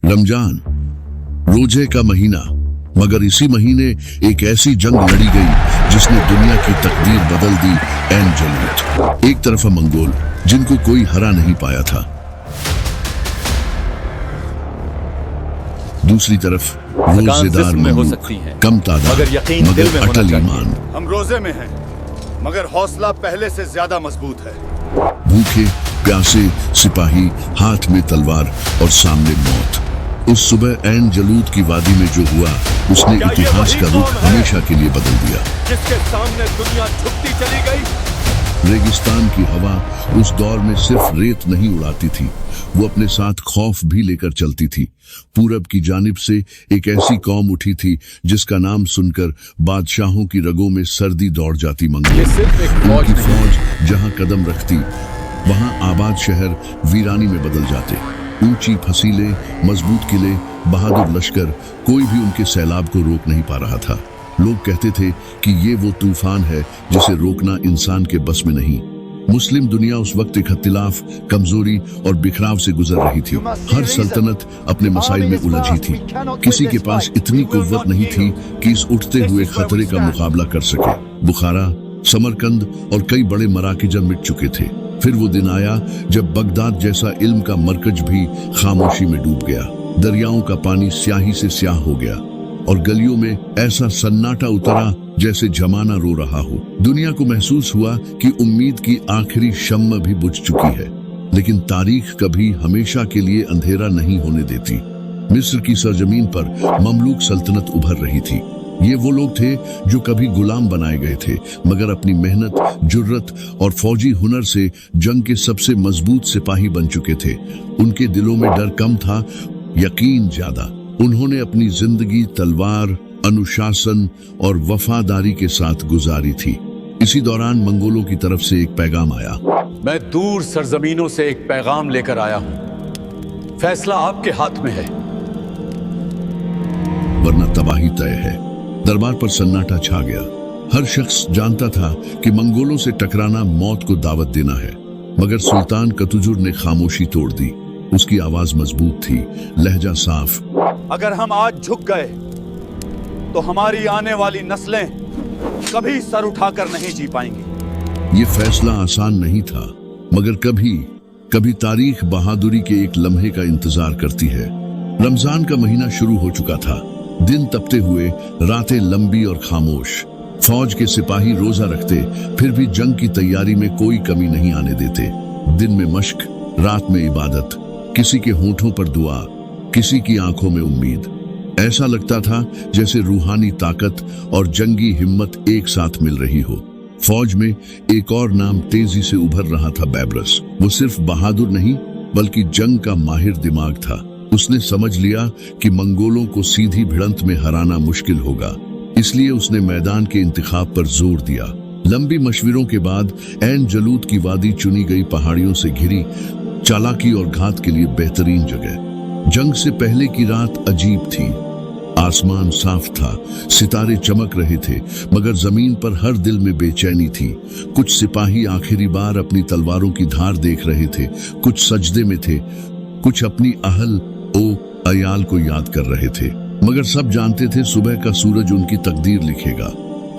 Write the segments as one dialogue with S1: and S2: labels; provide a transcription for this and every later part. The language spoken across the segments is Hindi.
S1: रमजान, रोजे का महीना। मगर इसी महीने एक ऐसी जंग लड़ी गई जिसने दुनिया की तकदीर बदल दी। ऐन जलूत। एक तरफ मंगोल, जिनको कोई हरा नहीं पाया था, दूसरी तरफ रोजेदार ममलूक, कम तादाद मगर अटल ईमान।
S2: हम रोजे में हैं, मगर हौसला पहले से ज्यादा मजबूत है।
S1: भूखे प्यासे सिपाही, हाथ में तलवार और सामने मौत। उस सुबह ऐन जलूत की वादी में जो हुआ, उसने इतिहास का रुख हमेशा के लिए बदल दिया।
S2: जिसके सामने दुनिया झुकती चली गई।
S1: रेगिस्तान की हवा उस दौर में सिर्फ रेत नहीं उड़ाती थी, वो अपने साथ खौफ भी लेकर चलती थी। पूरब की जानिब से एक ऐसी कौम उठी थी जिसका नाम सुनकर बादशाहों की रगों में सर्दी दौड़ जाती। मंगोल। उनकी फौज जहां कदम रखती, वहां आबाद शहर वीरानी में बदल जाते। ऊंची फसीलें, मजबूत किले, बहादुर लश्कर, कोई भी उनके सैलाब को रोक नहीं पा रहा था। लोग कहते थे कि ये वो तूफान है जिसे रोकना इंसान के बस में नहीं। मुस्लिम दुनिया उस वक्त एक इख्तिलाफ, कमजोरी और बिखराव से गुजर रही थी। हर सल्तनत अपने मसाइल में उलझी थी। किसी के पास इतनी कुव्वत नहीं थी कि इस उठते हुए खतरे का मुकाबला कर सके। बुखारा, समरकंद और कई बड़े मराकिजन मिट चुके थे। फिर वो दिन आया जब बगदाद जैसा इल्म का मरकज भी खामोशी में डूब गया। दरियाओं का पानी स्याही से स्याह हो गया और गलियों में ऐसा सन्नाटा उतरा जैसे जमाना रो रहा हो। दुनिया को महसूस हुआ कि उम्मीद की आखिरी शम्म भी बुझ चुकी है। लेकिन तारीख कभी हमेशा के लिए अंधेरा नहीं होने देती। मिस्र की सरजमीन पर ममलूक सल्तनत उभर रही थी। ये वो लोग थे जो कभी गुलाम बनाए गए थे, मगर अपनी मेहनत, जुर्रत और फौजी हुनर से जंग के सबसे मजबूत सिपाही बन चुके थे। उनके दिलों में डर कम था, यकीन ज्यादा। उन्होंने अपनी जिंदगी तलवार, अनुशासन और वफादारी के साथ गुजारी थी। इसी दौरान मंगोलों की तरफ से एक पैगाम आया।
S3: मैं दूर सरजमीनों से एक पैगाम लेकर आया हूं। फैसला आपके हाथ में है,
S1: वरना तबाही तय है। दरबार पर सन्नाटा छा गया। हर शख्स जानता था कि मंगोलों से टकराना मौत को दावत देना है। मगर सुल्तान कतुजुर ने खामोशी तोड़ दी। उसकी आवाज मजबूत थी, लहजा साफ।
S2: अगर हम आज झुक गए तो हमारी आने वाली नस्लें कभी सर उठाकर नहीं जी पाएंगी।
S1: ये फैसला आसान नहीं था, मगर कभी कभी तारीख बहादुरी के एक लम्हे का इंतजार करती है। रमजान का महीना शुरू हो चुका था। दिन तपते हुए, रातें लंबी और खामोश। फौज के सिपाही रोजा रखते, फिर भी जंग की तैयारी में कोई कमी नहीं आने देते। दिन में मश्क, रात में इबादत, किसी के होठों पर दुआ, किसी की आंखों में उम्मीद। ऐसा लगता था जैसे रूहानी ताकत और जंगी हिम्मत एक साथ मिल रही हो। फौज में एक और नाम तेजी से उभर रहा था, बैब्रस। वो सिर्फ बहादुर नहीं, बल्कि जंग का माहिर दिमाग था। उसने समझ लिया कि मंगोलों को सीधी भिड़ंत में हराना मुश्किल होगा, इसलिए उसने मैदान के इंतखाब पर जोर दिया। लंबी मशविरों के बाद ऐन जलूत की वादी चुनी गई पहाड़ियों से घिरी, चालाकी और घात के लिए बेहतरीन जगह। जंग से पहले की रात अजीब थी। आसमान साफ था, सितारे चमक रहे थे, मगर जमीन पर हर दिल में बेचैनी थी। कुछ सिपाही आखिरी बार अपनी तलवारों की धार देख रहे थे, कुछ सजदे में थे, कुछ अपनी अहल अयाल को याद कर रहे थे। मगर सब जानते थे सुबह का सूरज उनकी तकदीर लिखेगा।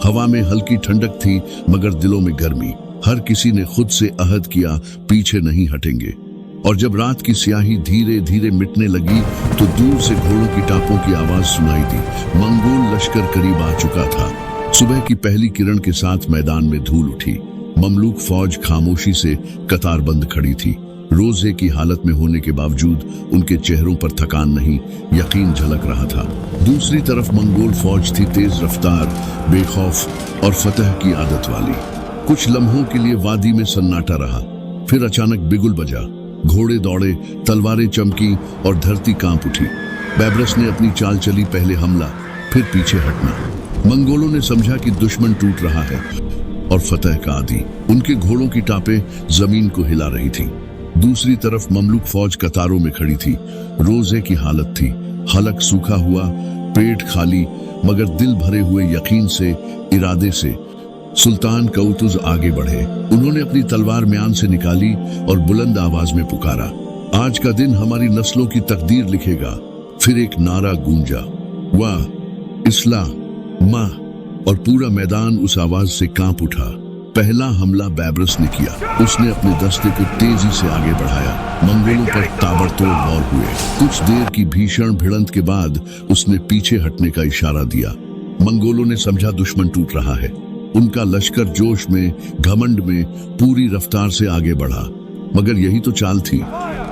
S1: हवा में हल्की ठंडक थी, मगर दिलों में गर्मी। हर किसी ने खुद से अहद किया, पीछे नहीं हटेंगे। और जब रात की स्याही धीरे धीरे मिटने लगी तो दूर से घोड़ों की टापों की आवाज सुनाई दी। मंगोल लश्कर करीब आ चुका था। सुबह की पहली किरण के साथ मैदान में धूल उठी। ममलूक फौज खामोशी से कतारबंद खड़ी थी। रोजे की हालत में होने के बावजूद उनके चेहरों पर थकान नहीं, यकीन झलक रहा था। दूसरी तरफ मंगोल फौज थी, तेज रफ्तार, बेखौफ और फतह की आदत वाली। कुछ लम्हों के लिए वादी में सन्नाटा रहा, फिर अचानक बिगुल बजा। घोड़े दौड़े, तलवारें चमकी और धरती कांप उठी। बैब्रस ने अपनी चाल चली, पहले हमला, फिर पीछे हटना। मंगोलों ने समझा कि दुश्मन टूट रहा है और फतह का आदी। उनके घोड़ों की टापें जमीन को हिला रही थी। दूसरी तरफ ममलूक फौज कतारों में खड़ी थी। रोजे की हालत थी, हलक सूखा हुआ, पेट खाली, मगर दिल भरे हुए यकीन से, इरादे से। सुल्तान कौतुज आगे बढ़े। उन्होंने अपनी तलवार म्यान से निकाली और बुलंद आवाज में पुकारा, आज का दिन हमारी नस्लों की तकदीर लिखेगा। फिर एक नारा गूंजा, वाह इस्लाह माँ, और पूरा मैदान उस आवाज से कांप उठा। पहला हमला बैब्रस ने किया। उसने अपने दस्ते को तेजी से आगे बढ़ाया। मंगोलों पर ताबड़तोड़ वार हुए। कुछ देर की भीषण भिड़ंत के बाद उसने पीछे हटने का इशारा दिया। मंगोलों ने समझा दुश्मन टूट रहा है। उनका लश्कर जोश में, घमंड में पूरी रफ्तार से आगे बढ़ा। मगर यही तो चाल थी।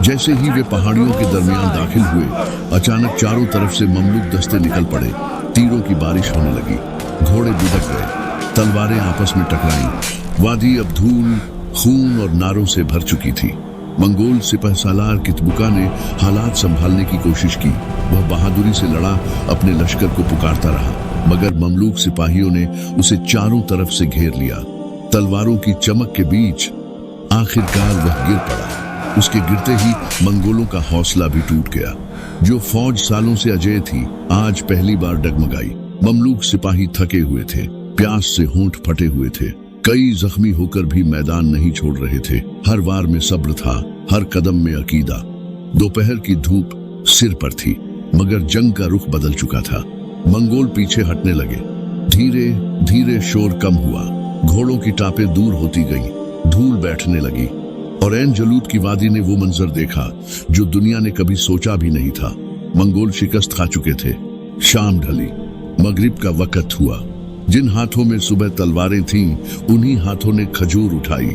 S1: जैसे ही वे पहाड़ियों के दरमियान दाखिल हुए, अचानक चारों तरफ से ममलूक दस्ते निकल पड़े। तीरों की बारिश होने लगी। घोड़े बुदक गए, तलवारें आपस में टकराईं। वादी अब धूल, खून और नारों से भर चुकी थी। मंगोल सिपह सालार कितबुका ने हालात संभालने की कोशिश की। वह बहादुरी से लड़ा, अपने लश्कर को पुकारता रहा, मगर ममलूक सिपाहियों ने उसे चारों तरफ से घेर लिया। तलवारों की चमक के बीच आखिरकार वह गिर पड़ा। उसके गिरते ही मंगोलों का हौसला भी टूट गया। जो फौज सालों से अजेय थी, आज पहली बार डगमगाई। ममलूक सिपाही थके हुए थे, प्यास से होंठ फटे हुए थे। कई जख्मी होकर भी मैदान नहीं छोड़ रहे थे। हर वार में सब्र था, हर कदम में अकीदा। दोपहर की धूप सिर पर थी, मगर जंग का रुख बदल चुका था। मंगोल पीछे हटने लगे। धीरे धीरे शोर कम हुआ। घोड़ों की टापें दूर होती गईं, धूल बैठने लगी, और ऐन जलूद की वादी ने वो मंजर देखा जो दुनिया ने कभी सोचा भी नहीं था। मंगोल शिकस्त खा चुके थे। शाम ढली, मगरिब का वक्त हुआ। जिन हाथों में सुबह तलवारें थीं, उन्हीं हाथों ने खजूर उठाई।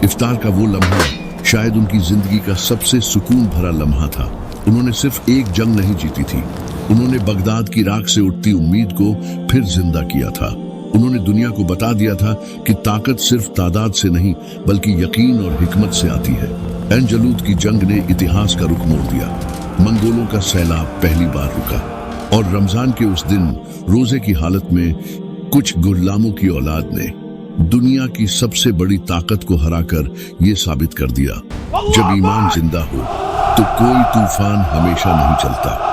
S1: इफ्तार का वो लम्हा शायद उनकी जिंदगी का सबसे सुकून भरा लम्हा था। उन्होंने सिर्फ एक जंग नहीं जीती थी, उन्होंने बगदाद की राख से उठती उम्मीद को फिर जिंदा किया था। उन्होंने दुनिया को बता दिया था कि ताकत सिर्फ तादाद से नहीं, बल्कि यकीन और हिकमत से आती है। ऐन जलूद की जंग ने इतिहास का रुख मोड़ दिया। मंगोलों का सैलाब पहली बार रुका, और रमजान के उस दिन रोजे की हालत में कुछ गुलामों की औलाद ने दुनिया की सबसे बड़ी ताकत को हराकर ये साबित कर दिया, जब ईमान जिंदा हो तो कोई तूफान हमेशा नहीं चलता।